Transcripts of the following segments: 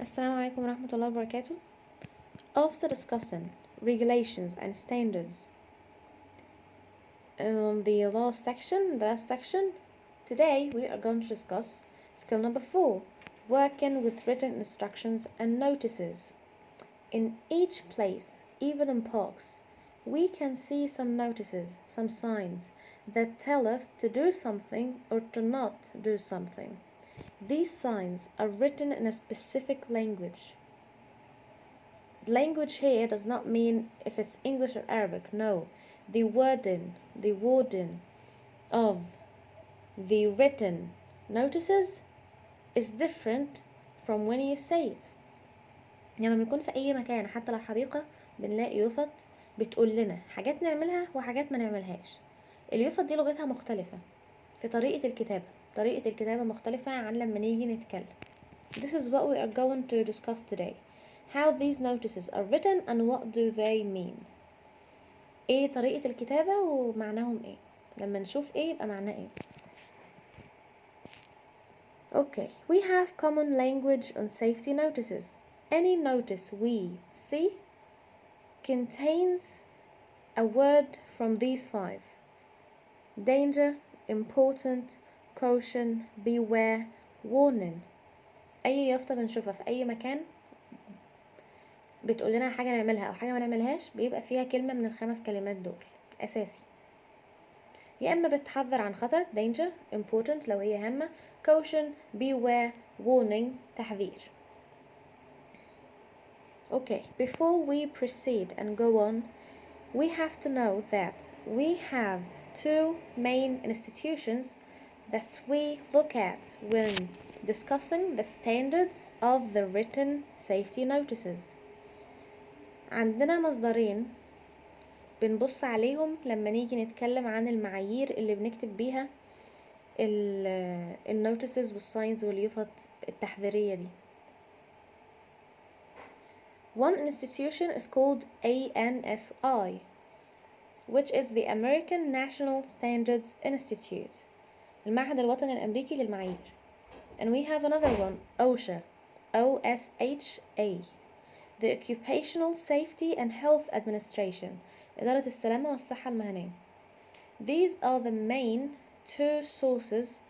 Assalamu alaikum warahmatullahi wabarakatuh. After discussing regulations and standards the last section, today we are going to discuss skill number 4, working with written instructions and notices. In each place, even in parks, we can see some notices, some signs that tell us to do something or to not do something. These signs are written in a specific language. Language here does not mean if it's English or Arabic, no. The wording of the written notices is different from when you say it. لما بنكون في أي مكان حتى لو حديقة بنلاقي يفط بتقول لنا حاجات نعملها وحاجات ما نعملهاش. اليفط دي لغتها مختلفة في طريقة الكتابة مختلفة عن لما نيجي نتكلم. This is what we are going to discuss today. How these notices are written and what do they mean. ايه طريقة الكتابة ومعناهم ايه. لما نشوف ايه يبقى معناه ايه. Okay, we have common language on safety notices. Any notice we see contains a word from these 5. Danger, important, caution, beware, warning. أي يافطة بنشوفها في أي مكان بتقول لنا حاجة نعملها أو حاجة ما نعملهاش بيبقى فيها كلمة من ال5 كلمات دول أساسي. يا إما بتحذر عن خطر danger, important لو هي هامة, caution, beware, warning تحذير. Okay, before we proceed and go on, we have to know that we have 2 main institutions that we look at when discussing the standards of the written safety notices. عندنا مصدرين بنبص عليهم لما نيجي نتكلم عن المعايير اللي بنكتب بيها النوتيسز والساينز واليفط التحذيرية دي. One institution is called ANSI, which is the American National Standards Institute, المعهد الوطني الأمريكي للمعايير. And we have another one, OSHA, OSHA, the Occupational Safety and Health Administration, إدارة السلامة والصحة المهنية. These are the main 2 sources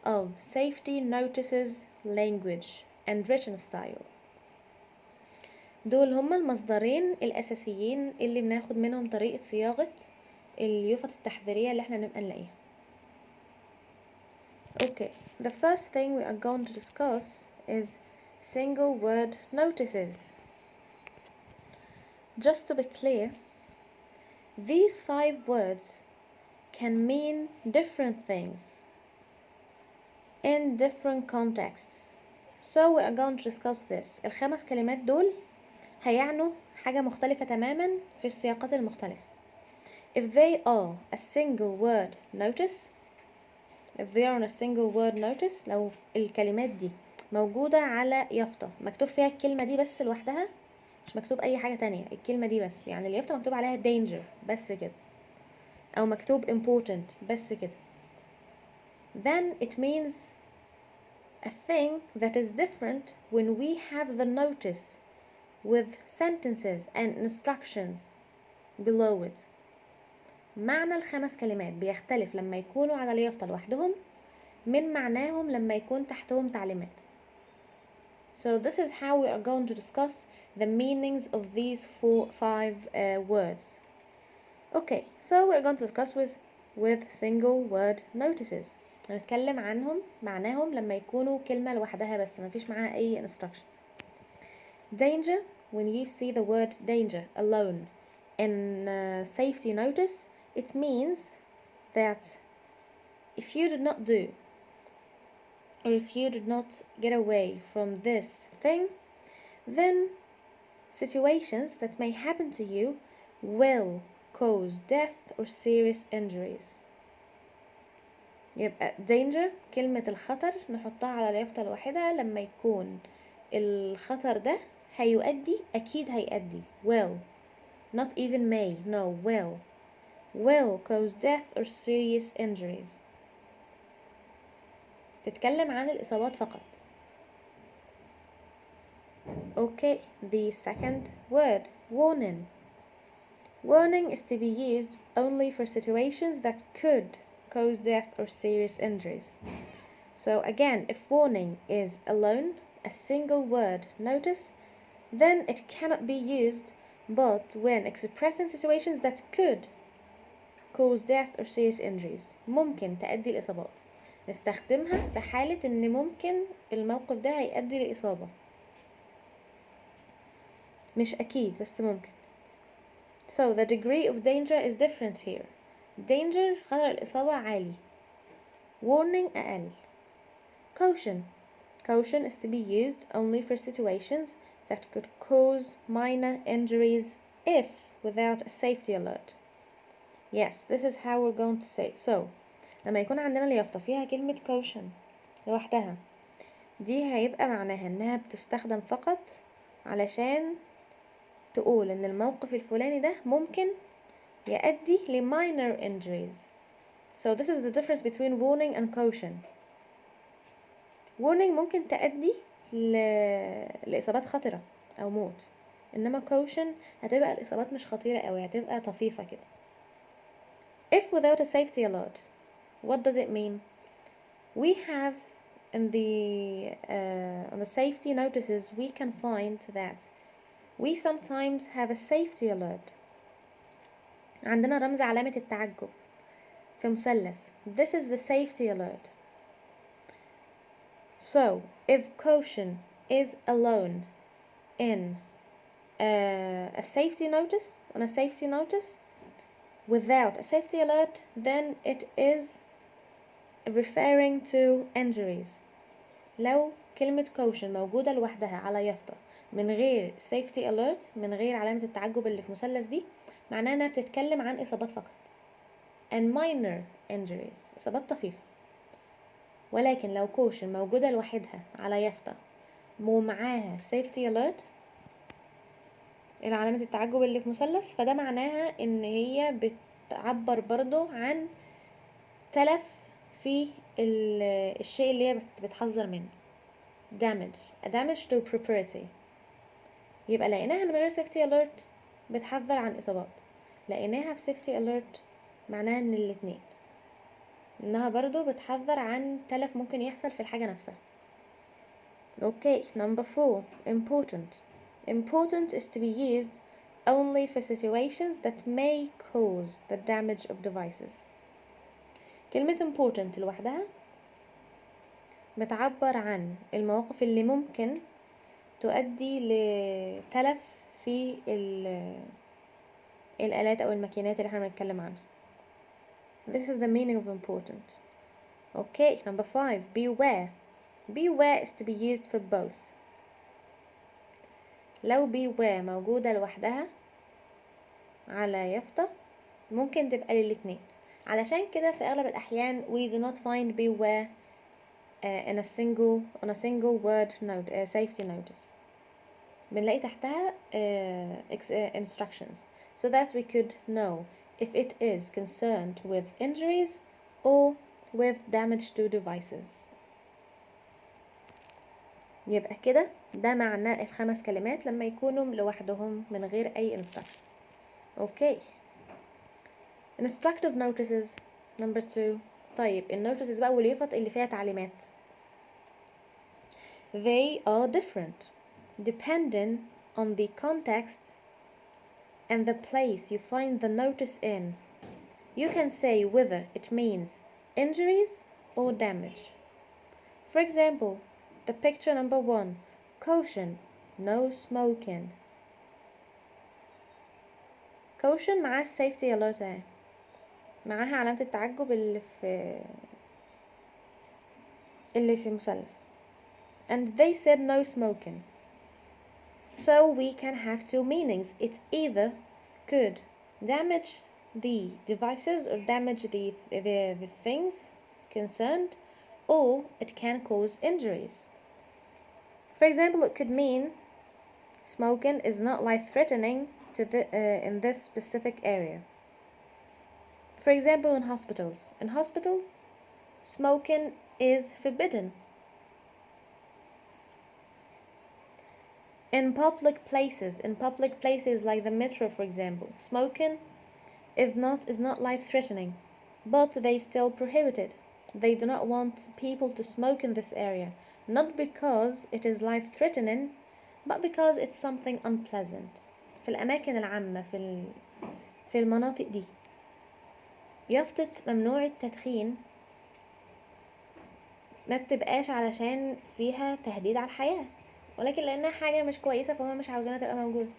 of safety notices language and written style. دول هما المصدرين الأساسيين اللي بناخد منهم طريقة صياغة اليفط التحذيرية اللي احنا نبقى نلاقيها. Okay, the first thing we are going to discuss is single word notices. Just to be clear, these 5 words can mean different things in different contexts. So we are going to discuss this. ال5 كلمات دول هيعنوا حاجة مختلفة تماما في السياقات المختلفة. If they are a single word notice, لو الكلمات دي موجودة على يافطة مكتوب فيها الكلمة دي بس لوحدها, مش مكتوب أي حاجة تانية, الكلمة دي بس, يعني اليافطة مكتوب عليها danger بس كده, أو مكتوب important بس كده, then it means a thing that is different when we have the notice with sentences and instructions below it. معنى ال5 كلمات بيختلف لما يكونوا على اليافطة لوحدهم من معناهم لما يكون تحتهم تعليمات. So this is how we are going to discuss the meanings of these 5 words. Okay, so we're going to discuss with single word notices. هنتكلم عنهم معناهم لما يكونوا كلمة لوحدها بس ما فيش معاها أي instructions. Danger, when you see the word danger alone in safety notice, it means that if you did not do or if you did not get away from this thing, then situations that may happen to you will cause death or serious injuries. يبقى danger كلمة الخطر نحطها على اليافطة الواحدة لما يكون الخطر ده هيؤدي, أكيد هيؤدي, will, not even may, no, will cause death or serious injuries. تتكلم عن الإصابات فقط. Okay, the second word, warning. Warning is to be used only for situations that could cause death or serious injuries. So again, if warning is alone, a single word, notice, then it cannot be used but when expressing situations that could cause death or serious injuries، ممكن تؤدي لإصابات، نستخدمها في حالة إن ممكن الموقف ده هيؤدي لإصابة، مش أكيد بس ممكن. So the degree of danger is different here. Danger خطر الإصابة عالي، warning أقل. Caution. Caution is to be used only for situations that could cause minor injuries if without a safety alert. Yes, this is how we're going to say it. So لما يكون عندنا اليافطة فيها كلمة caution لوحدها، دي هيبقى معناها إنها بتستخدم فقط علشان تقول إن الموقف الفلاني ده ممكن يؤدي ل minor injuries. So this is the difference between warning and caution. warning ممكن تؤدي لإصابات خطرة أو موت، إنما caution هتبقى الإصابات مش خطيرة أوي، هتبقى طفيفة كده. If without a safety alert, what does it mean? We have in on the safety notices we can find that we sometimes have a safety alert. عندنا رمز علامة التعجب في مثلث. This is the safety alert. So if caution is alone in a safety notice, on a safety notice, without a safety alert, then it is referring to injuries. لو كلمة caution موجودة لوحدها على يافطة من غير safety alert، من غير علامة التعجب اللي في مثلث دي، معناها انها بتتكلم عن إصابات فقط and minor injuries، إصابات طفيفة. ولكن لو caution موجودة لوحدها على يافطة ومعاها safety alert، علامة التعجب اللي في مثلث، فده معناها ان هي بتعبر برضو عن تلف في الشيء اللي هي بتحذر منه. damage to property. يبقى لقيناها من غير safety alert بتحذر عن إصابات، لقيناها safety alert معناها ان الاتنين، انها برضو بتحذر عن تلف ممكن يحصل في الحاجة نفسها. Okay, number 4, important. Important is to be used only for situations that may cause the damage of devices. كلمة important لوحدها بتعبر عن المواقف اللي ممكن تؤدي لتلف في الآلات أو الماكينات اللي احنا بنتكلم عنها. This is the meaning of important. Okay, number 5, beware. Beware is to be used for both. لو beware موجودة لوحدها على يافطة ممكن تبقى للاتنين، علشان كده في أغلب الأحيان we do not find beware on a single word note, safety notice. بنلاقي تحتها instructions so that we could know if it is concerned with injuries or with damage to devices. يبقى كده ده معنى الخمس كلمات لما يكونوا لوحدهم من غير أي instructions. Okay. Instructive notices number 2. طيب النوتسز بقى واليافط اللي فيها تعليمات. They are different depending on the context and the place you find the notice in. You can say whether it means injuries or damage. For example, the picture number 1, caution, no smoking. caution معاه safety alert اهي، معاها علامة التعجب اللي في مثلث. And they said no smoking. So we can have two meanings. It either could damage the devices or damage the things concerned, or it can cause injuries. For example, it could mean smoking is not life-threatening to in this specific area. For example, in hospitals, smoking is forbidden. In public places like the metro, for example, smoking is not life-threatening, but they still prohibit it. They do not want people to smoke in this area, not because it is life-threatening, but because it's something unpleasant. في الأماكن العامة في المناطق دي يافطة ممنوع التدخين ما بتبقاش علشان فيها تهديد على الحياة، ولكن لأنها حاجة مش كويسة فهم مش عاوزينها تبقى موجودة.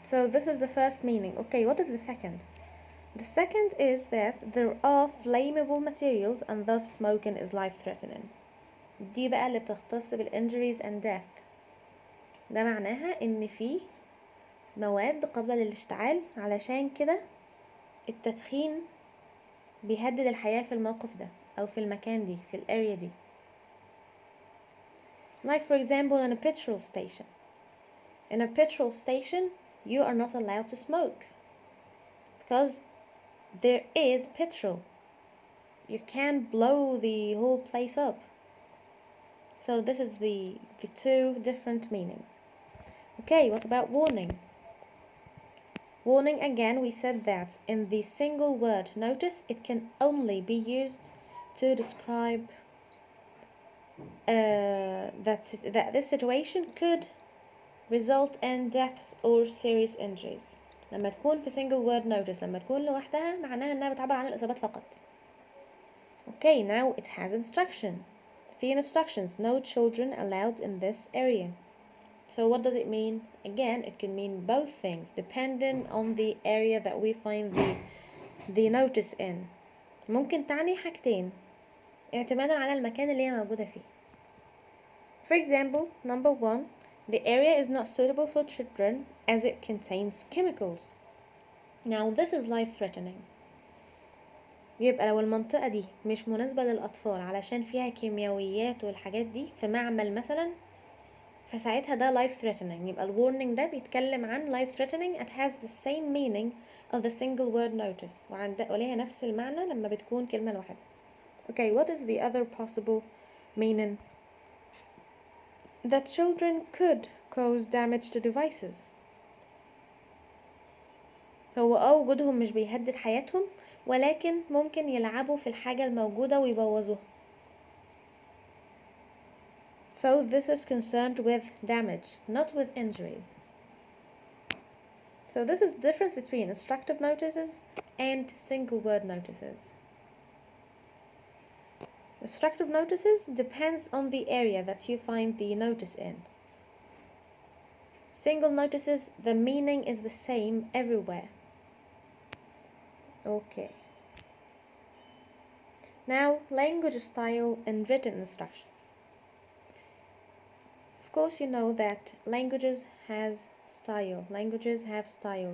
So this is the first meaning. Okay, what is the second? The second is that there are flammable materials and thus smoking is life-threatening. دي بقى اللي بتختص بالinjuries and death. ده معناها ان في مواد قابلة للاشتعال، علشان كده التدخين بيهدد الحياة في الموقف ده أو في المكان دي، في الاريا دي. Like for example in a petrol station. In a petrol station you are not allowed to smoke because there is petrol. You can't blow the whole place up. So this is the two different meanings. Okay, what about warning? Warning, again, we said that in the single word notice, it can only be used to describe that this situation could result in deaths or serious injuries. لما تكون في single word notice، لما تكون لوحدها معناها انها بتعبر عن الإصابات فقط. Okay, now it has instruction. في instructions, no children allowed in this area. So what does it mean? Again, it can mean both things depending on the area that we find the notice in. ممكن تعني حاجتين اعتمادا على المكان اللي هي موجودة فيه. For example, number 1, the area is not suitable for children as it contains chemicals. Now this is life-threatening. يبقى لو المنطقة دي مش مناسبة للأطفال علشان فيها كيميائيات والحاجات دي في معمل مثلا، فساعتها ده life-threatening. يبقى الwarning ده بيتكلم عن life-threatening. It has the same meaning of the single word notice وليها نفس المعنى لما بتكون كلمة لوحدها. Okay, what is the other possible meaning? That children could cause damage to devices. هو وجودهم مش بيهدد حياتهم، ولكن ممكن يلعبوا في الحاجة الموجودة ويبوظوها. So this is concerned with damage, not with injuries. So this is the difference between instructive notices and single word notices. Instructive notices depends on the area that you find the notice in. Single notices, the meaning is the same everywhere. Okay. Now, language style and written instructions. Of course, you know that languages have style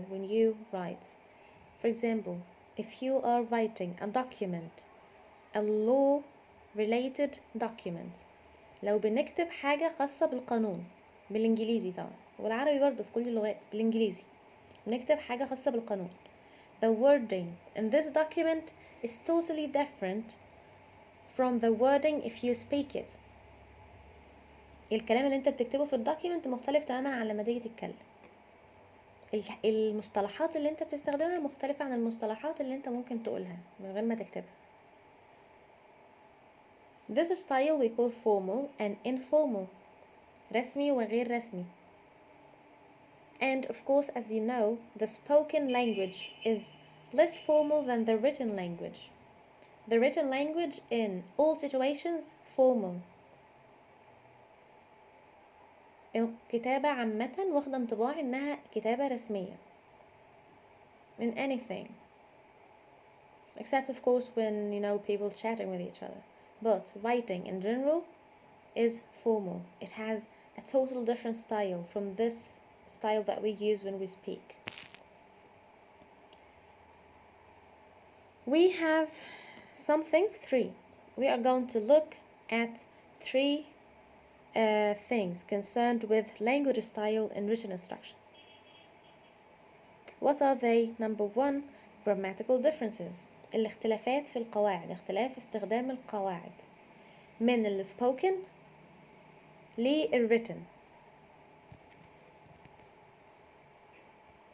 when you write. For example, if you are writing a document, a law-related document, لو بنكتب حاجة خاصة بالقانون بالإنجليزي طبعا، والعربي برضه في كل اللغات بالإنجليزي، نكتب حاجة خاصة بالقانون. The wording in this document is totally different from the wording if you speak it. الكلام اللي انت بتكتبه في الدوكيمنت مختلف تماما عن لما تيجي تتكلم. المصطلحات اللي انت بتستخدمها مختلفة عن المصطلحات اللي انت ممكن تقولها من غير ما تكتبها. This style we call formal and informal. رسمي وغير رسمي. And of course, as you know, the spoken language is less formal than the written language. The written language in all situations formal. الكتابة عامة واخدة انطباع انها كتابة رسمية in anything, except of course when people chatting with each other. But writing in general is formal. It has a total different style from this style that we use when we speak. We have some things, 3. We are going to look at 3 things concerned with language style and written instructions. What are they? Number 1, grammatical differences. الاختلافات في القواعد، اختلاف استخدام القواعد من الspoken للwritten.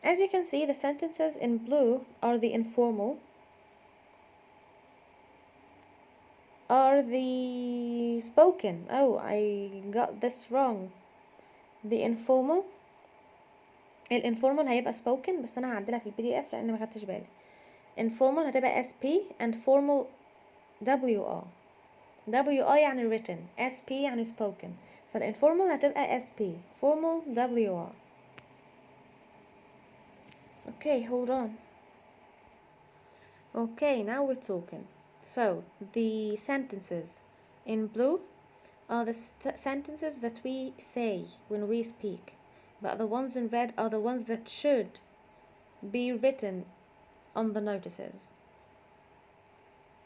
As you can see, the sentences in blue are the informal, are the spoken. Oh, I got this wrong. The informal، الانفورمال هيبقى spoken، بس انا هعدلها في البي دي اف لان ما خدتش بالي. informal هتبقى SP and formal WR. WR يعني written، SP يعني spoken، فالinformal هتبقى SP formal WR. Okay, hold on. Okay, now we're talking. So the sentences in blue are the sentences that we say when we speak, but the ones in red are the ones that should be written on the notices.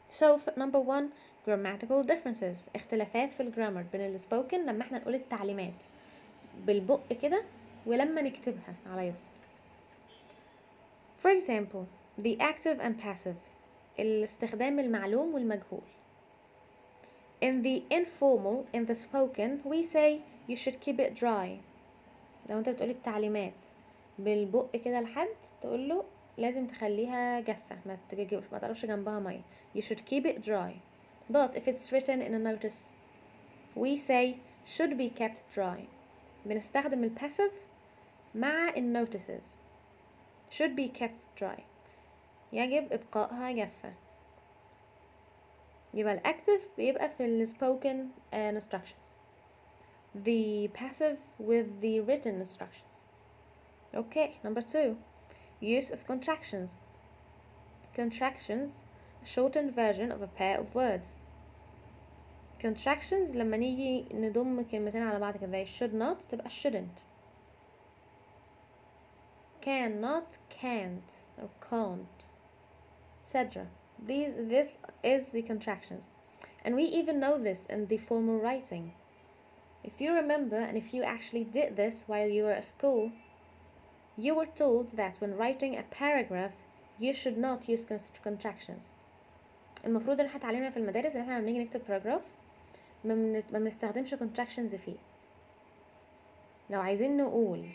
So number 1, grammatical differences، اختلافات في الجرامر بين السبوكن لما احنا نقول التعليمات بالبق كده ولما نكتبها على يفط. For example, the active and passive، الاستخدام المعلوم والمجهول. In the informal, in the spoken, we say you should keep it dry. لو انت بتقولي التعليمات بالبق كده لحد تقوله لازم تخليها جافة، ما تقربش جنبها مية. You should keep it dry. But if it's written in a notice, we say should be kept dry. بنستخدم الباسيف مع النوتسز. should be kept dry، يجب إبقائها جافة. يبقى الأكتف بيبقى في ال spoken instructions، the passive with the written instructions. Okay, number 2, use of contractions. Contractions, a shortened version of a pair of words. Contractions لما نيجي نضم كلمتين على بعض كده، should not تبقى shouldn't، cannot can't or can't, etc. This is the contractions, and we even know this in the formal writing. If you remember, and if you actually did this while you were at school, you were told that when writing a paragraph you should not use contractions. المفروض ان احنا اتعلمنا في المدارس ان احنا لما نيجي نكتب paragraph ما بنستخدمش contractions فيه. لو عايزين نقول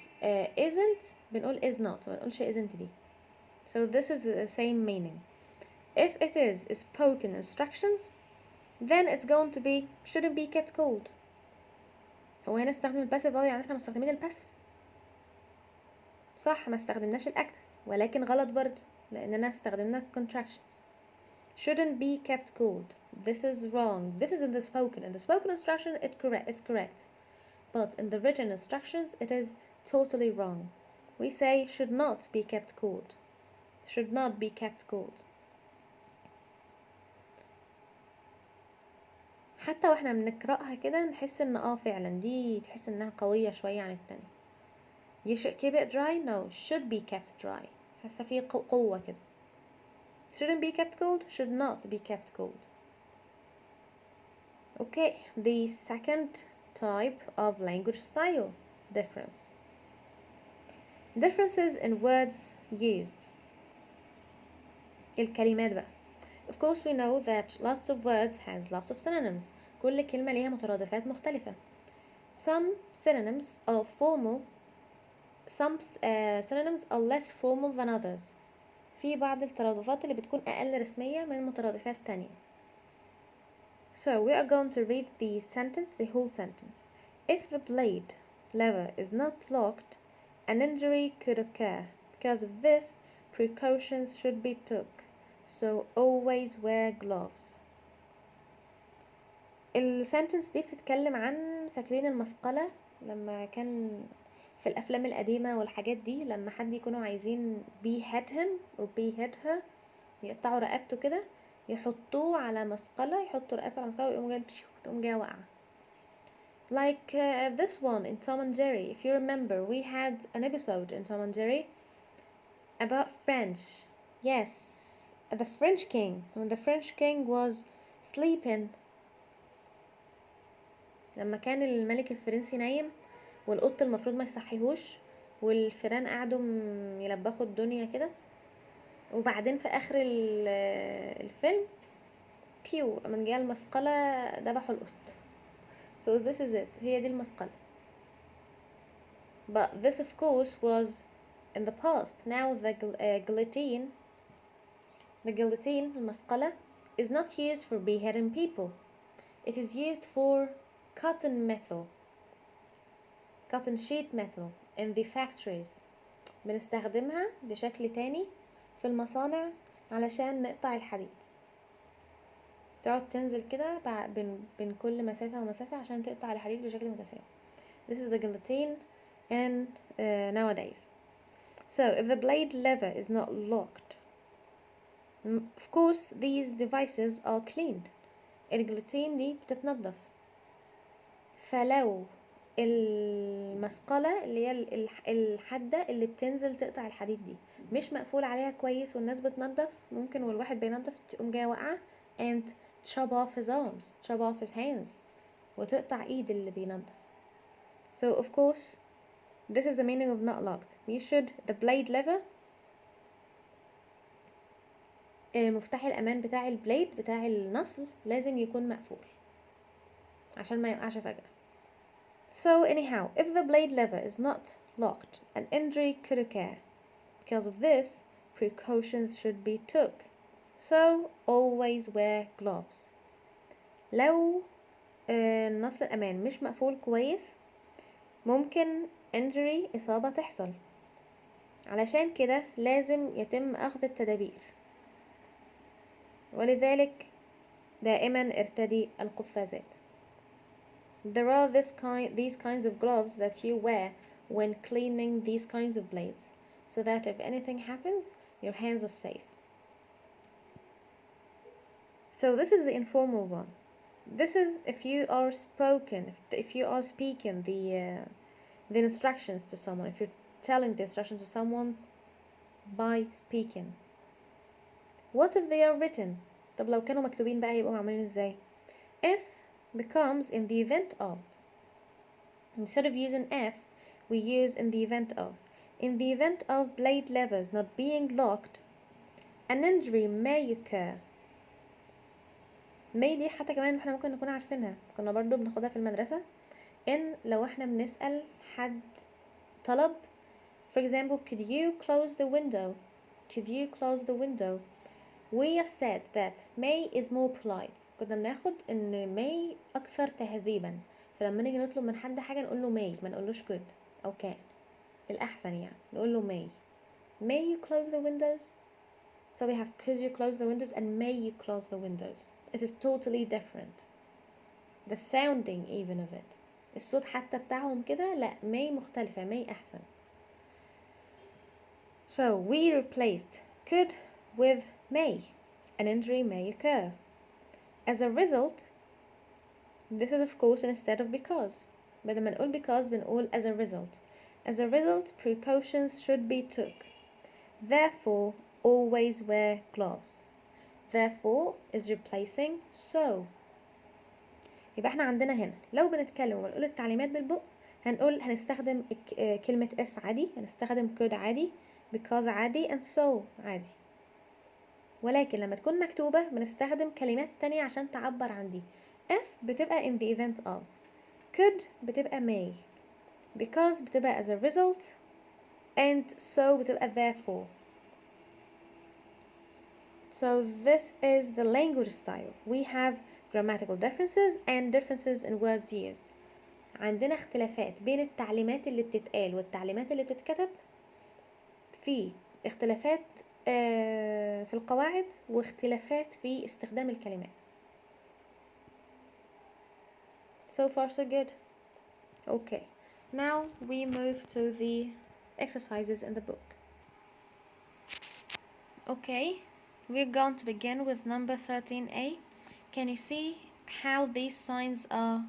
isn't بنقول is not، ما بنقولش isn't دي. So this is the same meaning. If it is spoken instructions, then it's going to be shouldn't be kept cold. هو هنا استخدم الباسيف اهو، يعني احنا مستخدمين الباسيف صح، ما استخدمناش الاكتف، ولكن غلط برضه لاننا استخدمنا contractions. Shouldn't be kept cold. This is wrong. This is in the spoken. In the spoken instruction, it's correct. But in the written instructions, it is totally wrong. We say should not be kept cold. Should not be kept cold. حتى واحنا بنقرأها كده نحس ان فعلا دي تحس انها قوية شوية عن التانية. You should keep it dry. No, should be kept dry. حاسة فيه قوة كده. Shouldn't be kept cold. Should not be kept cold. Okay, the second type of language style difference. Differences in words used. الكلمات بقى. Of course we know that lots of words has lots of synonyms. كل كلمة ليها مترادفات مختلفة. Some synonyms are formal. Some synonyms are less formal than others. في بعض الترادفات اللي بتكون أقل رسمية من مترادفات تانية. So we are going to read the sentence, the whole sentence. If the blade lever is not locked, an injury could occur. Because of this, precautions should be took. So always wear gloves. السنتنس دي بتتكلم عن، فاكرين المسقلة لما كان في الأفلام القديمة والحاجات دي، لما حد يكونوا عايزين behead him or behead her، يقطعوا رقبته كده، يحطوه على مسقلة، يحطوا رقبته على مسقلة ويقوم جاي واقعة. Like this one in Tom and Jerry. If you remember, we had an episode in Tom and Jerry about French. Yes, the French king. When the French king was sleeping. لما كان الملك الفرنسي نايم والقط المفروض ما يصحيهوش، والفيران قعدوا يلبخوا الدنيا كده، وبعدين في اخر الفيلم بيو من جه المسقلة ذبحوا القط. So this is it. هي دي المسقلة. But this of course was in the past. Now the guillotine المسقلة is not used for beheading people. It is used for cotton sheet metal in the factories. بنستخدمها بشكل تاني في المصانع علشان نقطع الحديد. تقعد تنزل كده بين كل مسافة ومسافة عشان تقطع الحديد بشكل متساوي. This is the guillotine and nowadays. So if the blade lever is not locked, of course these devices are cleaned. الجلوتين دي بتتنضف. فلو المسقلة اللي هي الحدة اللي بتنزل تقطع الحديد دي مش مقفول عليها كويس والناس بتنضف، ممكن والواحد بينضف تقوم جاية واقعة and chop off his arms, chop off his hands، وتقطع ايد اللي بينضف. So of course this is the meaning of not locked. You should the blade lever، مفتاح الأمان بتاع البليد بتاع النصل لازم يكون مقفول عشان ما يوقعش فجأة. So anyhow, if the blade lever is not locked, an injury could occur. Because of this, precautions should be took. So always wear gloves. لو نصل الأمان مش مقفول كويس ممكن injury إصابة تحصل، علشان كده لازم يتم أخذ التدابير، ولذلك دائما ارتدي القفازات. There are these kinds of gloves that you wear when cleaning these kinds of blades, so that if anything happens, your hands are safe. So this is the informal one. This is if you are speaking the instructions to someone, if you're telling the instructions to someone by speaking. What if they are written? طب لو كانوا مكتوبين بقى هيبقوا معمولين ازاي؟ If becomes in the event of. Instead of using if, we use in the event of. In the event of blade levers not being locked, an injury may occur. may دي حتى كمان احنا ممكن نكون عارفينها، كنا برضو بناخدها في المدرسة. ان لو احنا بنسأل حد طلب for example, could you close the window? Could you close the window? We said that may is more polite. كنا بناخد ان may اكثر تهذيبا، فلما نيجي نطلب من حد حاجة نقول له may، ما نقولوش could او can. الأحسن يعني نقول له may. May you close the windows? So we have could you close the windows and may you close the windows. It is totally different. The sounding even of it. الصوت حتى بتاعهم كده لا may مختلفة، may أحسن. So we replaced could with may. An injury may occur. As a result, this is of course instead of because. بدل ما نقول because بنقول as a result. As a result, precautions should be took. Therefore, always wear gloves. Therefore is replacing so. يبقى احنا عندنا هنا لو بنتكلم ونقول التعليمات بالبق هنستخدم كلمة if عادي، هنستخدم could عادي، because عادي and so عادي. ولكن لما تكون مكتوبة بنستخدم كلمات تانية عشان تعبر عن دي. if بتبقى in the event of، could بتبقى may، because بتبقى as a result، and so بتبقى therefore. So this is the language style. We have grammatical differences and differences in words used. عندنا اختلافات بين التعليمات اللي بتتقال والتعليمات اللي بتتكتب، في اختلافات في القواعد واختلافات في استخدام الكلمات. So far so good. Okay, now we move to the exercises in the book. Okay, we're going to begin with number 13a. Can you see how these signs are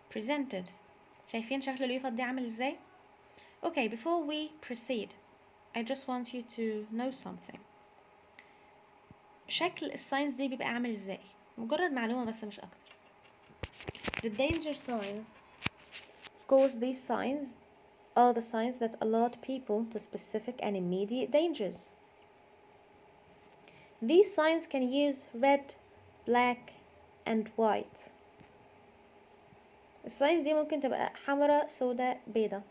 presented? شايفين شكل اليوفط دي عامل ازاي؟ Okay, before we proceed, I just want you to know something. شكل الساينز دي بيبقى عامل ازاي؟ مجرد معلومة بس مش أكتر. The danger signs, of course these signs are the signs that alert people to specific and immediate dangers. These signs can use red, black and white. الساينز دي ممكن تبقى حمراء، سوداء، بيضاء.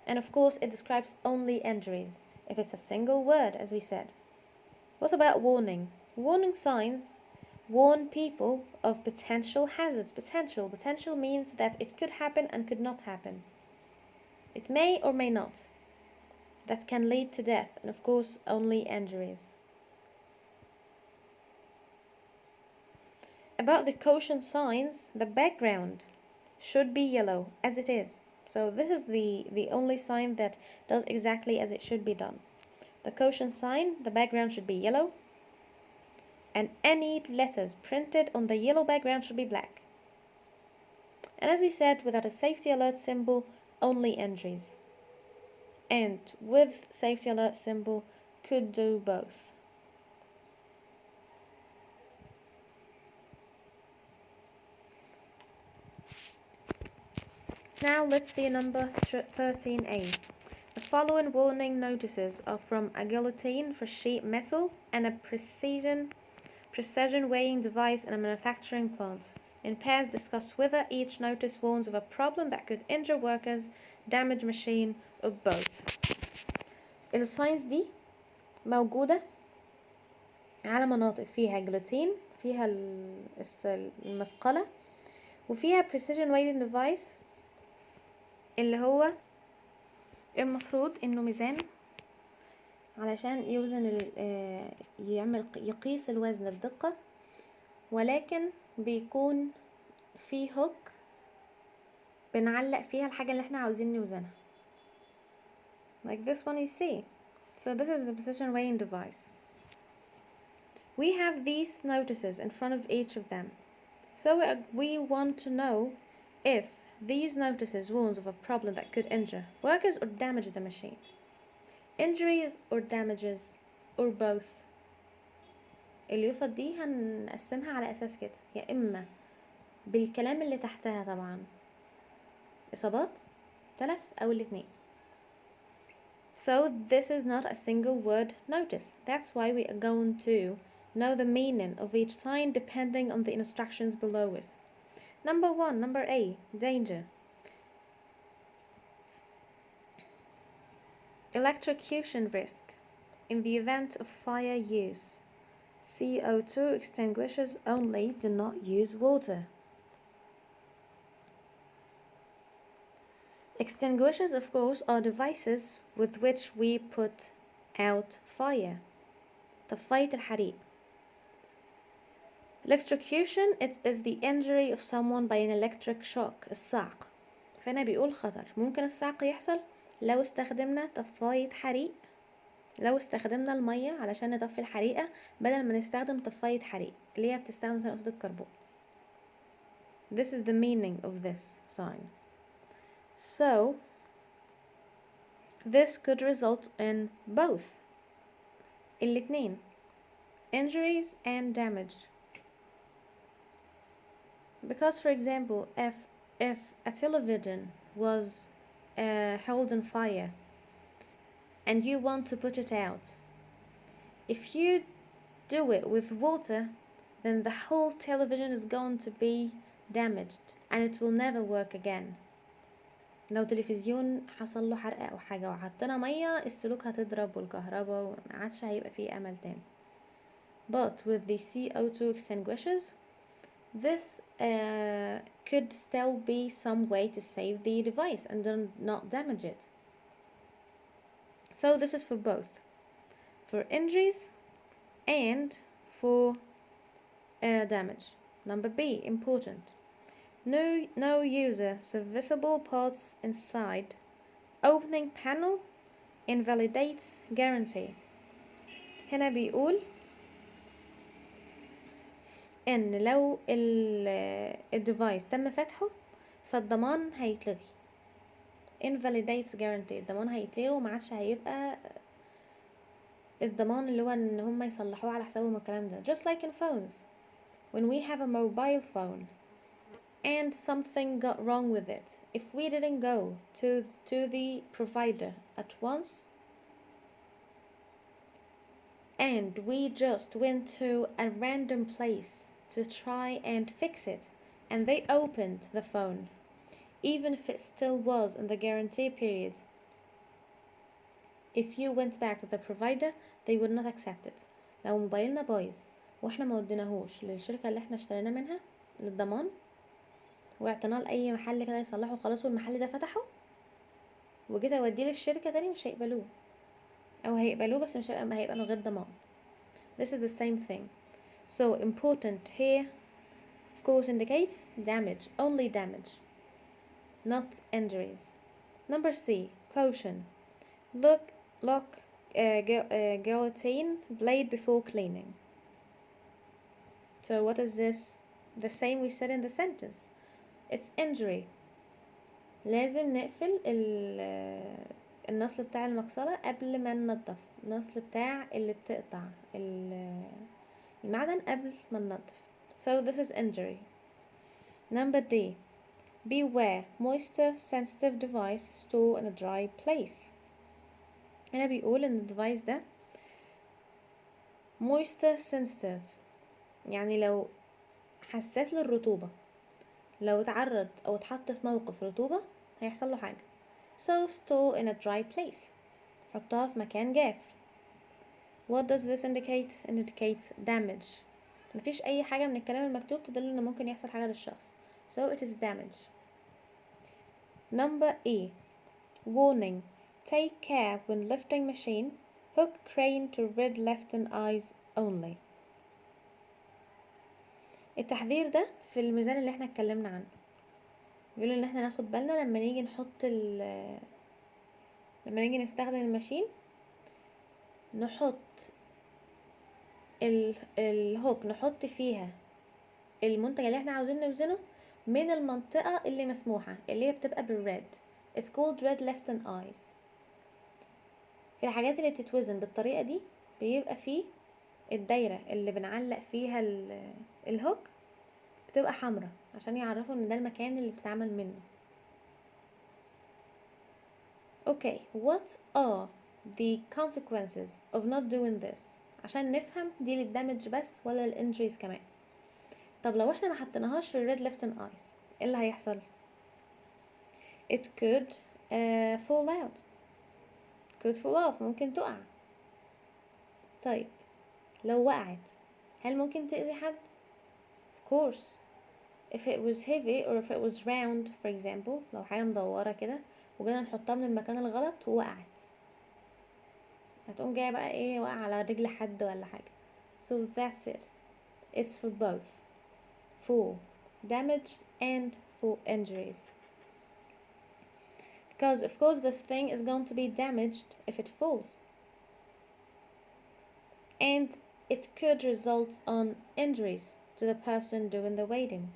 And of course, it describes only injuries, if it's a single word, as we said. What about warning? Warning signs warn people of potential hazards. Potential means that it could happen and could not happen. It may or may not. That can lead to death, and of course, only injuries. About the caution signs, the background should be yellow, as it is. So this is the only sign that does exactly as it should be done. The caution sign, the background should be yellow, and any letters printed on the yellow background should be black. And as we said, without a safety alert symbol, only injuries. And with safety alert symbol, could do both. Now let's see number 13A. The following warning notices are from a guillotine for sheet metal and a precision weighing device in a manufacturing plant. In pairs, discuss whether each notice warns of a problem that could injure workers, damage machine, or both. الساينس دي موجودة على مناطق فيها جلوتين، فيها المسقلة، وفيها precision weighing device اللي هو المفروض انه ميزان علشان يوزن يقيس الوزن بدقة، ولكن بيكون فيه هوك بنعلق فيها الحاجة اللي احنا عاوزين نوزنها. Like this one you see. So this is the precision weighing device. We have these notices in front of each of them. So we want to know if these notices warns of a problem that could injure workers or damage the machine. Injuries or damages or both. اليوفط دي هنقسمها على أساس كده، يا إما بالكلام اللي تحتها طبعا إصابات تلف أو الاتنين. So this is not a single word notice. That's why we are going to know the meaning of each sign depending on the instructions below it. Number 1, number A, danger. Electrocution risk. In the event of fire use, CO2 extinguishers only, do not use water. Extinguishers, of course, are devices with which we put out fire. طفاية الحريق. Electrocution, it is the injury of someone by an electric shock, الصعق. فهنا بيقول خطر. ممكن الصعق يحصل لو استخدمنا طفاية حريق، لو استخدمنا المية علشان نطفي الحريقة بدل ما نستخدم طفاية حريق اللي هي بتستخدم ثاني أكسيد الكربون. This is the meaning of this sign. So this could result in both, الاتنين, injuries and damage. Because, for example, if a television was held on fire and you want to put it out, if you do it with water, then the whole television is going to be damaged and it will never work again. لو تلفزيون حصل له حرقة أو حاجة وحطينا مية، السلوك هتضرب والكهرباء ومعادش هيبقى فيه أمل تاني. But with the CO2 extinguishers, this could still be some way to save the device and not damage it. So this is for both, for injuries and for damage. Number B, important. No user serviceable parts inside opening panel invalidates guarantee. هنا بيقول ان لو الديفايس تم فتحه فالضمان هيتلغي. invalidates guarantee، الضمان هيتلغي ومعادش هيبقى الضمان اللي هو ان هم يصلحوه على حسابهم الكلام ده. Just like in phones, when we have a mobile phone and something got wrong with it, if we didn't go to the provider at once and we just went to a random place to try and fix it and they opened the phone, even if it still was in the guarantee period, if you went back to the provider they would not accept it. لو موبايلنا بايظ واحنا ما وديناهوش للشركة اللي احنا اشترينا منها للضمان واعطيناه لأي محل كده يصلحه خلاص والمحل ده فتحه وجيت اوديه للشركة تاني مش هيقبلوه او هيقبلوه بس مش هيبقى من غير ضمان. This is the same thing. So important here of course indicates damage, only damage, not injuries. Number C, caution. Lock guillotine blade before cleaning. So what is this? The same we said in the sentence. It's injury. لازم نقفل النصل بتاع المقصلة قبل ما ننضف، النصل بتاع اللي بتقطع المعدن قبل ما ننضف. So this is injury. Number D. Beware moisture sensitive device store in a dry place. هنا بيقول ان الديفايس ده moisture sensitive يعني لو حساس للرطوبة، لو اتعرض او اتحط في موقف رطوبة هيحصل له حاجة. So store in a dry place. حطها في مكان جاف. What does this indicate? It indicates damage. مفيش اي حاجة من الكلام المكتوب تدل ان ممكن يحصل حاجة للشخص. So it is damage. Number E. Warning. Take care when lifting machine. Hook crane to read left and eyes only. التحذير ده في الميزان اللي احنا اتكلمنا عنه. بيقولوا ان احنا ناخد بالنا لما نيجي نحط لما نيجي نستخدم الماشين نحط الهوك نحط فيها المنتج اللي احنا عاوزين نوزنه من المنطقة اللي مسموحة اللي هي بتبقى بالريد. It's called red left and eyes. في الحاجات اللي بتتوزن بالطريقة دي بيبقى فيه الدايرة اللي بنعلق فيها الهوك بتبقى حمرا عشان يعرفوا ان ده المكان اللي بتتعمل منه. Okay, what are the consequences of not doing this؟ عشان نفهم دي للدمج بس ولا للانجريز كمان. طب لو احنا ما حطيناهاش في الريد left and eyes ايه اللي هيحصل؟ It could fall out. could fall off. ممكن تقع. طيب لو وقعت هل ممكن تأذي حد؟ Of course. If it was heavy or if it was round for example لو حاجة مدورة كده وجينا نحطها من المكان الغلط ووقعت هتقوم جاية بقى ايه وقع على رجل حد ولا حاجة. So that's it. It's for both. For damage and for injuries. Because of course this thing is going to be damaged if it falls. And it could result on injuries to the person doing the wading.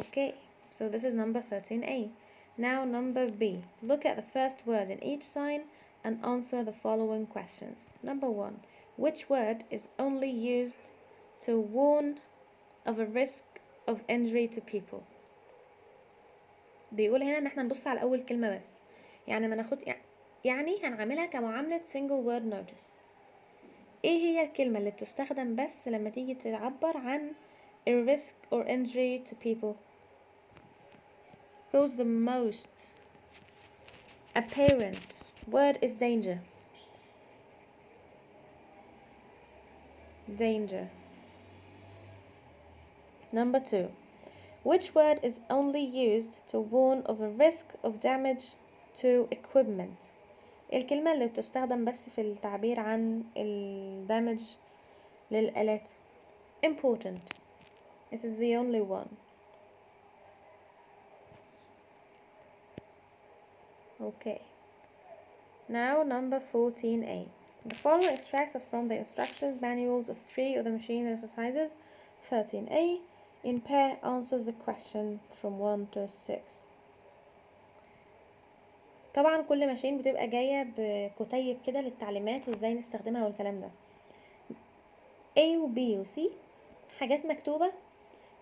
Okay, so this is number 13A. Now number B. Look at the first word in each sign and answer the following questions. Number 1. Which word is only used to warn of a risk of injury to people? بيقول هنا ان احنا نبص على اول كلمة بس، يعني ما ناخد يعني هنعملها كمعاملة single word notice. ايه هي الكلمة اللي بتستخدم بس لما تيجي تعبر عن a risk or injury to people؟ Because the most apparent word is danger. Danger. Number 2. Which word is only used to warn of a risk of damage to equipment؟ الكلمة اللي بتستخدم بس في التعبير عن الدمج للآلات. Important. This is the only one. Okay. Now number 14A. The following extracts are from the instructions manuals of 3 of the machine exercises. 13A. In pair answers the question from 1 to 6. طبعا كل ماشين بتبقى جاية بكتيب كده للتعليمات وازاي نستخدمها والكلام ده. A و B و C حاجات مكتوبة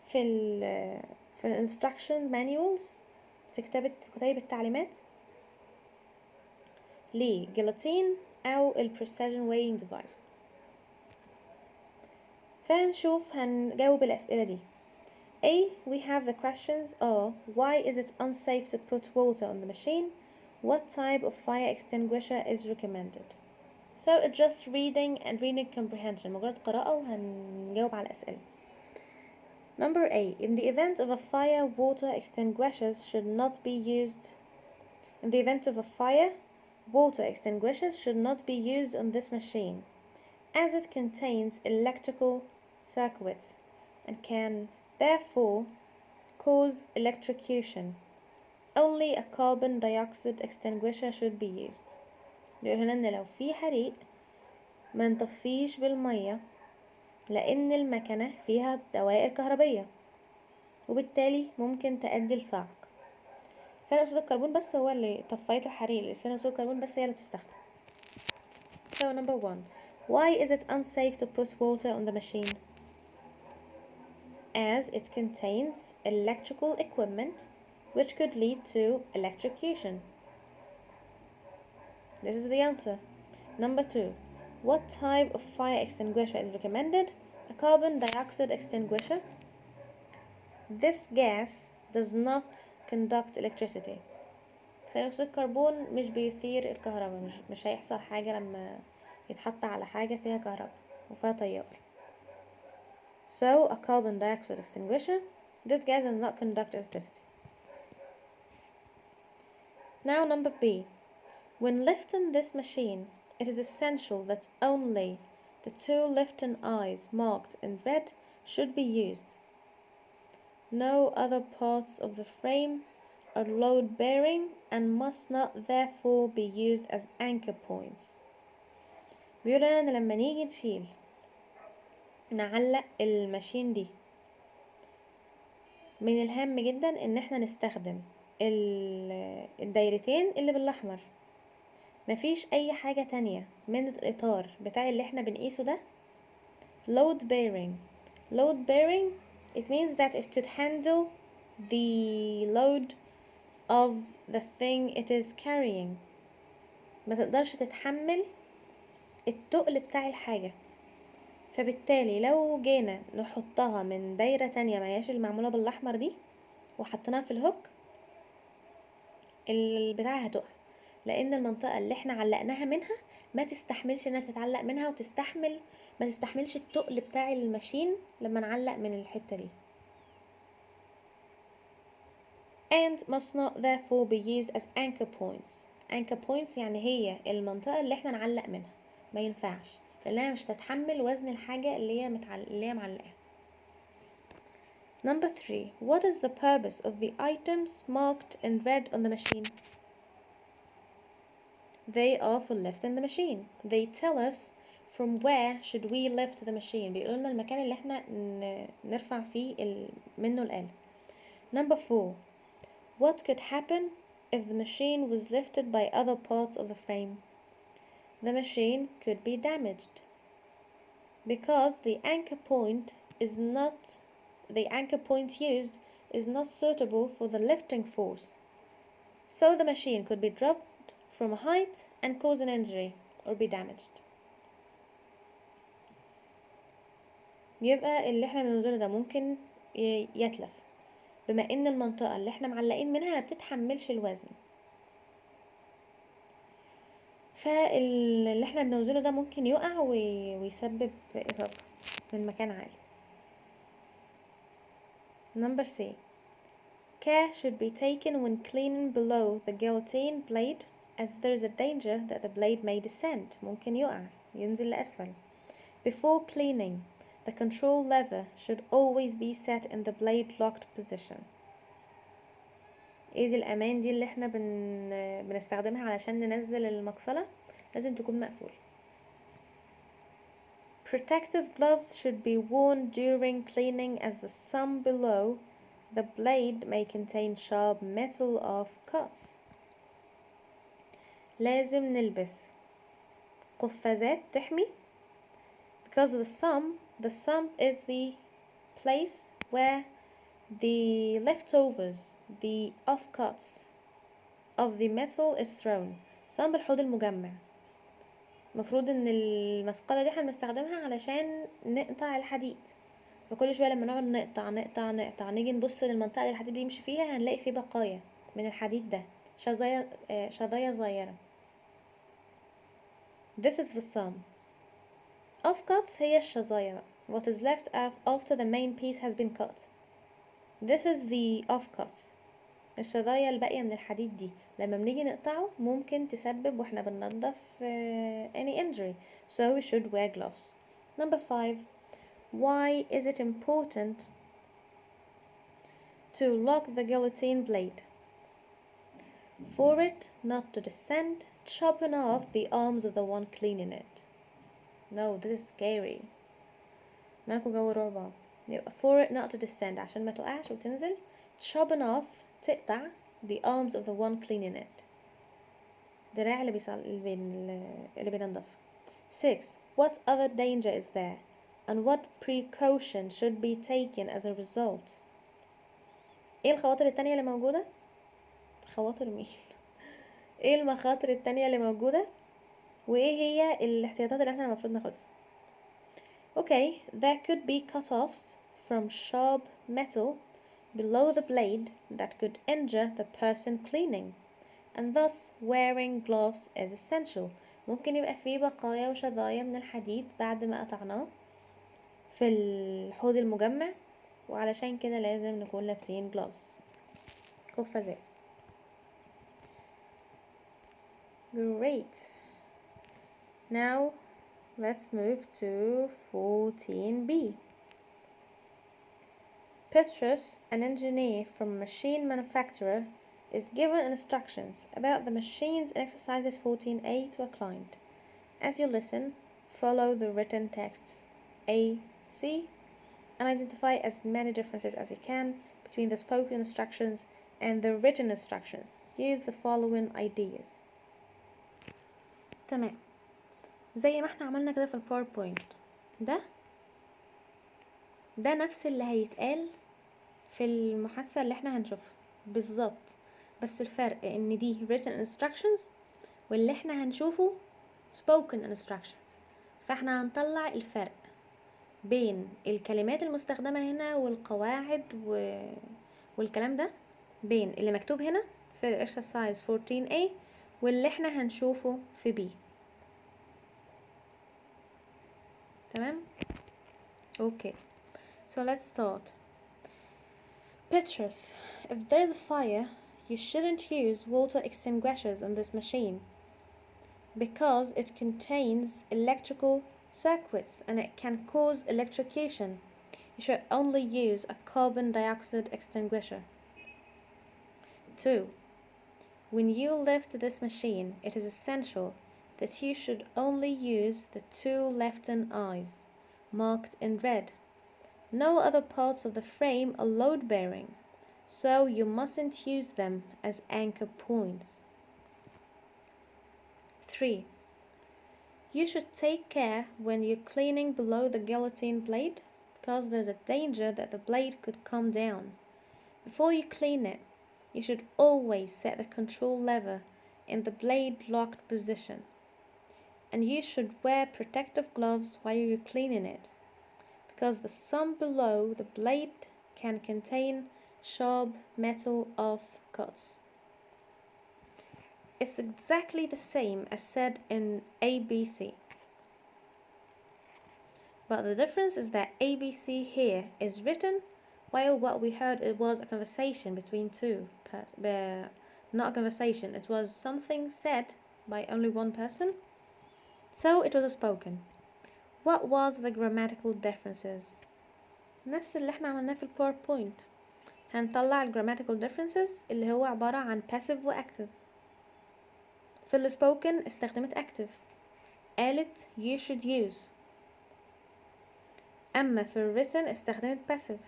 في instructions manuals في كتيب التعليمات لجيلاتين أو precision weighing device. فنشوف هنجاوب الأسئلة دي. A, we have the questions are: why is it unsafe to put water on the machine? What type of fire extinguisher is recommended? So it's just reading and reading comprehension، مجرد قراءة وهنجاوب على الأسئلة. Number A, in the event of a fire, water extinguishers should not be used. In the event of a fire, water extinguishers should not be used on this machine, as it contains electrical circuits and can therefore cause electrocution. Only a carbon dioxide extinguisher should be used. بيقول هنا ان لو في حريق ما نطفيش بالمية، لان المكنة فيها دوائر كهربية وبالتالي ممكن تؤدي لصعق. ثاني اكسيد الكربون بس هو اللي طفاية الحريق، ثاني اكسيد الكربون بس هي اللي تستخدم. So number 1, why is it unsafe to put water on the machine? As it contains electrical equipment which could lead to electrocution. This is the answer. Number 2, what type of fire extinguisher is recommended? A carbon dioxide extinguisher. This gas does not conduct electricity. ثاني أكسيد الكربون مش بيثير الكهرباء، مش هيحصل حاجة لما يتحط على حاجة فيها كهرباء وفيها تيار. So a carbon dioxide extinguisher. This gas does not conduct electricity. Now number B. When lifting this machine, it is essential that only the 2 lifting eyes marked in red should be used. No other parts of the frame are load bearing and must not therefore be used as anchor points. بيقول لنا ان لما نيجي نعلق الماشين دي، من الهام جدا ان احنا نستخدم الدايرتين اللي بالاحمر. مفيش اي حاجة تانية من الاطار بتاع اللي احنا بنقيسه ده load bearing. Load bearing, it means that it could handle the load of the thing it is carrying. ما تقدرش تتحمل التقل بتاع الحاجة، فبالتالي لو جينا نحطها من دايرة تانية ما هياش المعمولة بالاحمر دي وحطيناها في الهوك، البتاعة هتقع، لان المنطقة اللي احنا علقناها منها ما تستحملش انها تتعلق منها وتستحمل ما تستحملش التقل بتاع الماشين لما نعلق من الحتة دي. and must not therefore be used as anchor points. anchor points يعني هي المنطقة اللي احنا نعلق منها، ما ينفعش لانها مش تتحمل وزن الحاجة اللي هي معلقة. Number 3, what is the purpose of the items marked in red on the machine? They are for lifting the machine. They tell us from where should we lift the machine. بيقولوا لنا المكان اللي احنا نرفع فيه منه الآلة. Number 4, what could happen if the machine was lifted by other parts of the frame? The machine could be damaged because the anchor point used is not suitable for the lifting force. So the machine could be dropped from a height and cause an injury or be damaged. يبقى اللي احنا بننظره ده ممكن يتلف بما ان المنطقة اللي احنا معلقين منها ما بتتحملش الوزن، فاللي احنا بنوزنه ده ممكن يقع ويسبب إصابة من مكان عالي. Number C, care should be taken when cleaning below the guillotine blade as there is a danger that the blade may descend. ممكن يقع ينزل لأسفل. Before cleaning, the control lever should always be set in the blade locked position. ايد الامان دي اللي احنا بنستخدمها علشان ننزل المقصلة لازم تكون مقفولة. Protective gloves should be worn during cleaning as the sum below the blade may contain sharp metal of cuts. لازم نلبس قفازات تحمي because the sump is the place where the leftovers, the offcuts of the metal is thrown. sump الحوض المجمع. مفروض ان المسقلة دي هنستخدمها علشان نقطع الحديد، فكل شويه لما نقعد نقطع نيجي نبص للمنطقه اللي الحديد يمشي فيها هنلاقي فيه بقايا من الحديد ده، شظايا صغيره. This is the sum. Offcuts هي الشظايا بقى. What is left after the main piece has been cut. This is the offcuts. الشظايا الباقية من الحديد دي لما بنيجي نقطعه ممكن تسبب واحنا بننضف any injury. So we should wear gloves. Number 5. Why is it important to lock the guillotine blade? For it not to descend, chopping off the arms of the one cleaning it. No, this is scary. مالكوا جو رعب. يبقى for it not to descend عشان ما تقعش وتنزل. chopping off تقطع the arms of the one cleaning it. دراع اللي بينضف. 6. What other danger is there? And what precaution should be taken as a result? ايه الخواطر التانية اللي موجودة؟ خواطر مين؟ ايه المخاطر التانية اللي موجودة؟ وايه هي الاحتياطات اللي احنا المفروض ناخدها؟ Okay, there could be cut-offs from sharp metal below the blade that could injure the person cleaning, and thus wearing gloves is essential. ممكن يبقى فيه بقايا وشظايا من الحديد بعد ما قطعناه في الحوض المجمع، وعلشان كده لازم نكون لابسين gloves، قفازات. Great. Now let's move to 14b. Petrus, an engineer from a machine manufacturer, is given instructions about the machines in exercises 14a to a client. As you listen, follow the written texts A, C, and identify as many differences as you can between the spoken instructions and the written instructions. Use the following ideas. تمام، زي ما احنا عملنا كده في الباوربوينت، ده نفس اللي هيتقال في المحادثة اللي احنا هنشوفها بالظبط، بس الفرق ان دي written instructions واللي احنا هنشوفه spoken instructions. فاحنا هنطلع الفرق بين الكلمات المستخدمة هنا والقواعد والكلام ده، بين اللي مكتوب هنا في exercise 14a واللي احنا هنشوفه في B. تمام؟ Okay, so let's start. Petrus, if there's a fire, you shouldn't use water extinguishers on this machine because it contains electrical circuits and it can cause electrocution. You should only use a carbon dioxide extinguisher. 2. When you lift this machine, it is essential that you should only use the 2 left-hand eyes, marked in red. No other parts of the frame are load-bearing, so you mustn't use them as anchor points. 3. You should take care when you're cleaning below the guillotine blade, because there's a danger that the blade could come down. Before you clean it, you should always set the control lever in the blade locked position, and you should wear protective gloves while you're cleaning it, because the sum below the blade can contain sharp metal offcuts. It's exactly the same as said in ABC, but the difference is that ABC here is written, while what we heard, it was a conversation between two not a conversation, it was something said by only one person, so it was a spoken. What was the grammatical differences? نفس اللي احنا عملناه في الباوربوينت. هنطلع ال grammatical differences اللي هو عبارة عن passive و active. في ال spoken استخدمت active، قالت you should use. أما في ال written استخدمت passive،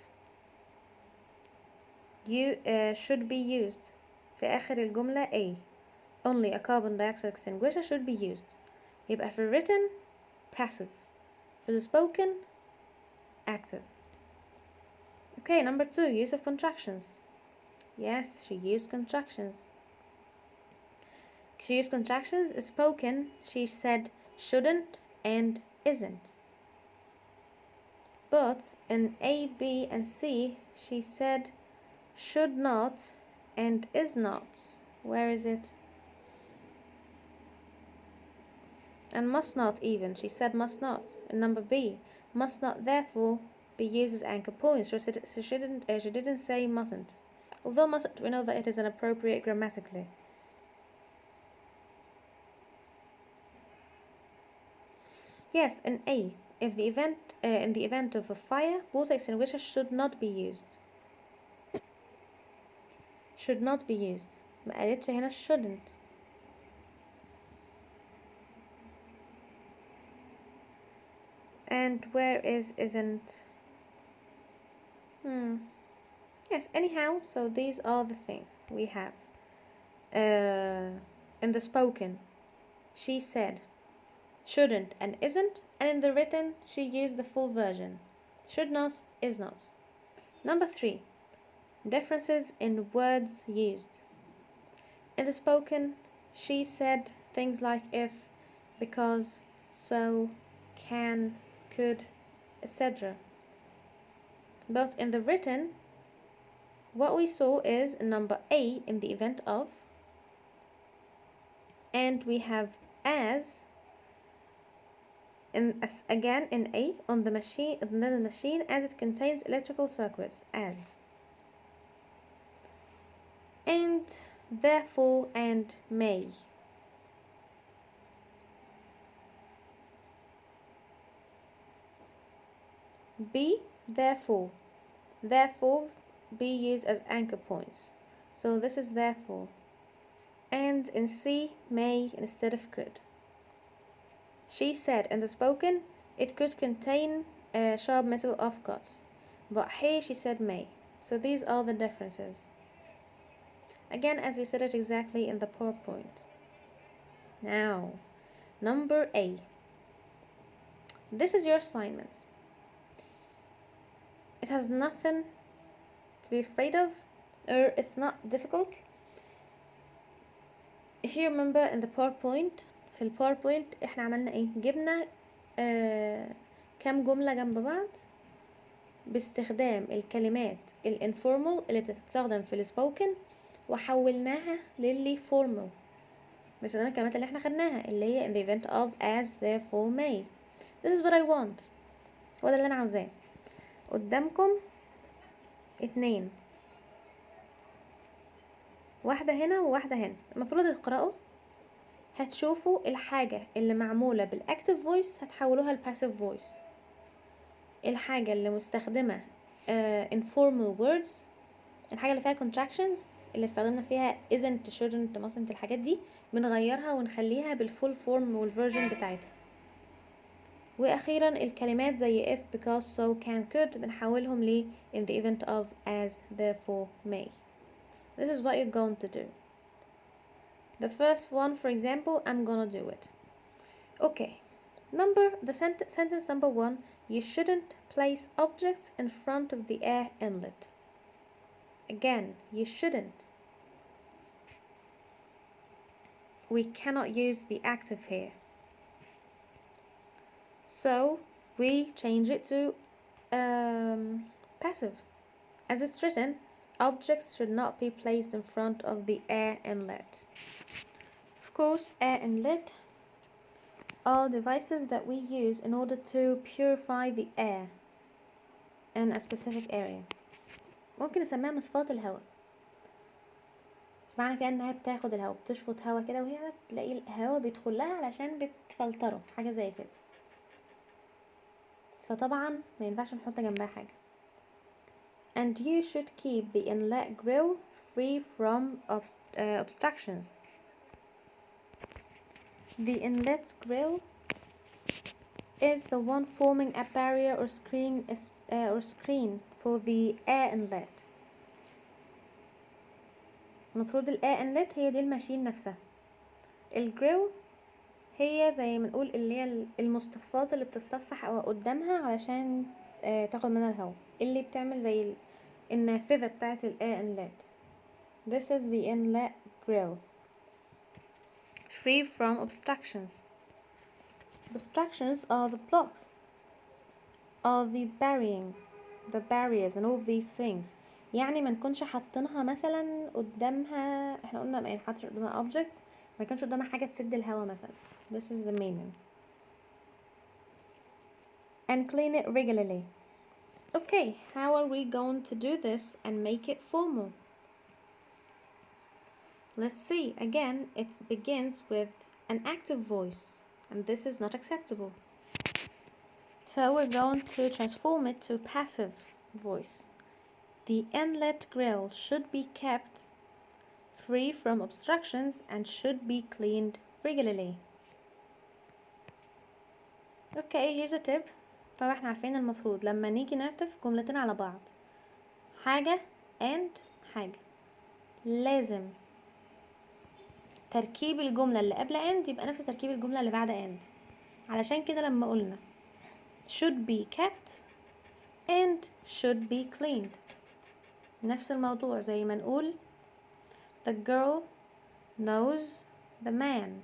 you should be used. في آخر الجملة A only a carbon dioxide extinguisher should be used. يبقى في ال written passive، في ال spoken active. Okay, number 2, use of contractions. Yes, she used contractions. She used contractions. Spoken, she said shouldn't and isn't. But in A, B, and C, she said should not and is not. Where is it? And must not even. She said must not. And number B, must not therefore be used as anchor points. She didn't say mustn't. Although mustn't, we know that it is inappropriate grammatically. Yes, in A, if the event in the event of a fire, water extinguisher should not be used. Should not be used. ما قالتش هنا shouldn't. And where is isn't? Yes, anyhow, so these are the things we have. In the spoken, she said shouldn't and isn't, and in the written, she used the full version. Should not, is not. Number 3, differences in words used. In the spoken, she said things like if, because, so, can, could, etc. But in the written, what we saw is number A in the event of, and we have as, again in A on the machine, as it contains electrical circuits, as, and therefore and may. B, therefore be used as anchor points, so this is therefore. And in C, may instead of could. She said in the spoken it could contain sharp metal offcuts, but here she said may. So these are the differences, again as we said it exactly in the PowerPoint. Now number A, this is your assignment. It has nothing to be afraid of, or it's not difficult. If you remember in the PowerPoint, في الباوربوينت احنا عملنا ايه؟ جبنا كام جملة جنب بعض باستخدام الكلمات الانفورمال اللي بتستخدم في السبوكن وحولناها للي فورمال باستخدام الكلمات اللي احنا خدناها اللي هي in the event of, as, therefore, may. This is what I want. هو ده اللي انا عاوزاه. قدامكم 2، واحدة هنا وواحدة هنا. المفروض تقرأوا، هتشوفوا الحاجة اللي معمولة بالاكتيف فويس هتحولوها لباسيف فويس، الحاجة اللي مستخدمة informal words، الحاجة اللي فيها contractions اللي استخدمنا فيها isn't shouldn't mustn't، الحاجات دي بنغيرها ونخليها بالفول فورم والفيرجن بتاعتها. واخيرا الكلمات زي if, because, so, can, could بنحولهم ل in the event of, as, therefore, may. This is what you're going to do. The first one, for example, I'm gonna do it. Okay, sentence number 1, you shouldn't place objects in front of the air inlet. Again, you shouldn't. We cannot use the active here, so we change it to passive. As it's written, objects should not be placed in front of the air inlet. Of course, air inlet are devices that we use in order to purify the air in a specific area. ممكن نسميها مصفاة الهواء، معنى كده انها بتاخد الهواء، بتشفط هواء كده وهي بتلاقي الهواء بيدخل لها علشان بتفلتره، حاجة زي كده. فطبعا ما ينفعش نحط جنبها حاجة. And you should keep the inlet grill free from obstructions. The inlet grill is the one forming a barrier or screen for the air inlet. المفروض ال air inlet هي دي الماشين نفسها. الجريل هي زي ما نقول اللي هي المصطفات اللي بتصطف قدامها علشان تاخد منها الهواء، اللي بتعمل زي النافذة بتاعة ال air inlet. This is the inlet grill. Free from obstructions. Obstructions are the blocks are the barriers and all these things. يعني ما نكونش حاطينها مثلا قدامها، احنا قلنا ما نحطش قدامها objects، ما يكونش قدامها حاجة تسد الهوا مثلا. This is the meaning. And clean it regularly. Okay, how are we going to do this and make it formal? Let's see. Again, it begins with an active voice, and this is not acceptable. So we're going to transform it to passive voice. The inlet grill should be kept free from obstructions and should be cleaned regularly. Okay, here's a tip. طبعا احنا عارفين المفروض لما نيجي نعطف جملتين على بعض، حاجة and حاجة، لازم تركيب الجملة اللي قبل and يبقى نفس تركيب الجملة اللي بعد and. علشان كده لما قلنا should be kept and should be cleaned، نفس الموضوع زي ما نقول the girl knows the man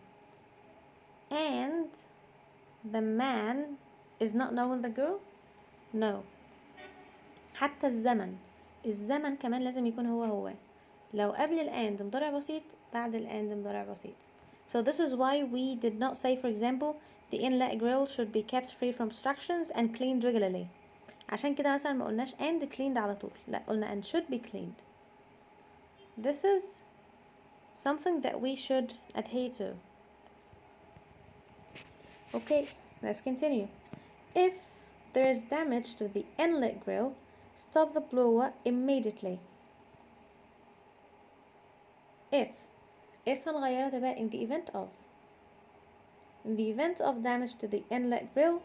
and the man is not knowing the girl. No. حتى الزمن كمان لازم يكون هو لو قبل الأند مضارع بسيط، بعد الأند مضارع بسيط. So this is why we did not say, for example, the inlet grill should be kept free from obstructions and cleaned regularly. عشان كده مثلا ما قلناش and cleaned على طول، لا قلنا and should be cleaned. This is something that we should adhere to. Okay, let's continue. If there is damage to the inlet grill, stop the blower immediately. If هنغيرها تبقى in the event of. In the event of damage to the inlet grill,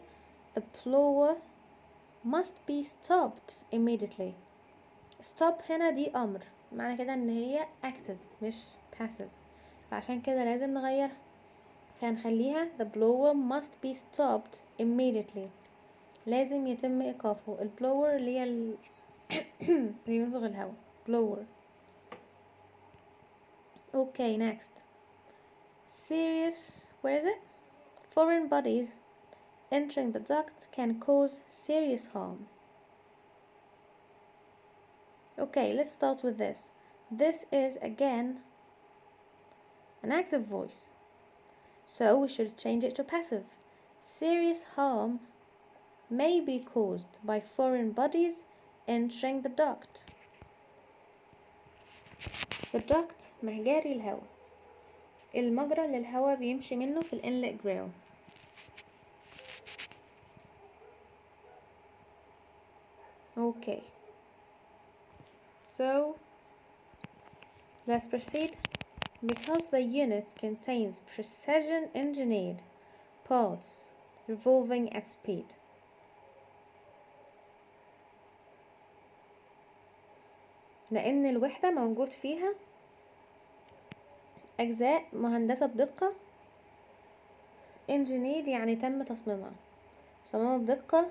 the blower must be stopped immediately. Stop هنا دي أمر، معنى كده إن هي active مش passive، فعشان كده لازم نغيرها، فهنخليها the blower must be stopped immediately. لازم يتم إيقافه. البلور اللي هي اللي بينفخ الهواء blower. Okay, next. Where is it? Foreign bodies entering the duct can cause serious harm. Okay, let's start with this. This is again an active voice, so we should change it to passive. Serious harm may be caused by foreign bodies entering the duct. The duct مجاري الهواء، المجرى اللي الهواء بيمشي منه في الانلت grill. Okay, so let's proceed. Because the unit contains precision engineered parts revolving at speed. لأن الوحدة موجود فيها أجزاء مهندسة بدقة. engineered يعني تم تصميمها بدقة.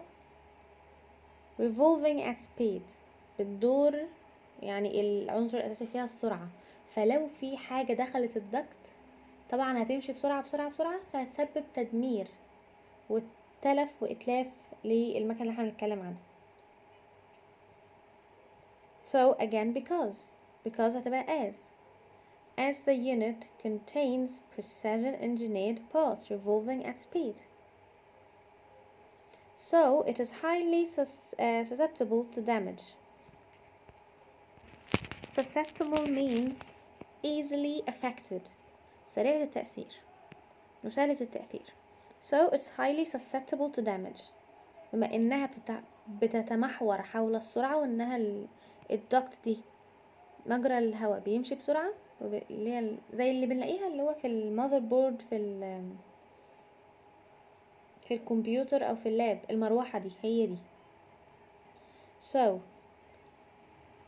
revolving at speed بتدور، يعني العنصر الأساسي فيها السرعة، فلو في حاجة دخلت الدكت طبعا هتمشي بسرعة فهتسبب تدمير وتلف وإتلاف للمكان اللي احنا هنتكلم عنه. So again because هتبقى as the unit contains precision engineered parts revolving at speed, so it is highly susceptible to damage. Susceptible means easily affected، سريعة التأثير وسهلة التأثير. So it's highly susceptible to damage، بما إنها بتتمحور حول السرعة، وإنها الدكت دي مجرى الهواء بيمشي بسرعة، اللي هي زي اللي بنلاقيها اللي هو في المذر بورد في الكمبيوتر أو في اللاب، المروحة دي هي دي. So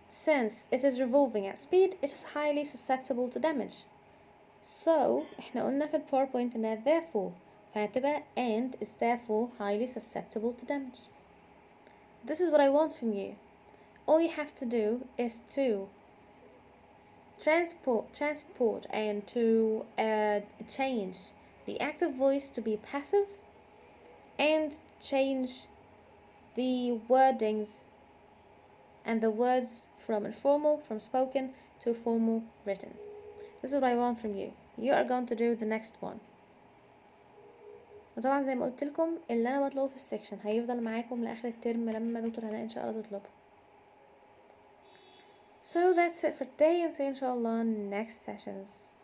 since it is revolving at speed, it is highly susceptible to damage. So احنا قلنا في الباوربوينت انها therefore، فهتبقى and is therefore highly susceptible to damage. This is what I want from you. All you have to do is to transport and to change the active voice to be passive, and change the wordings and the words from informal, from spoken to formal written. This is what I want from you. You are going to do the next one. وطبعا زي ما قلت لكم اللي انا بطلبه في السكشن هيفضل معاكم لاخر الترم لما دكتور هناء ان شاء الله تطلبه. So that's it for today, and see you inshallah next sessions.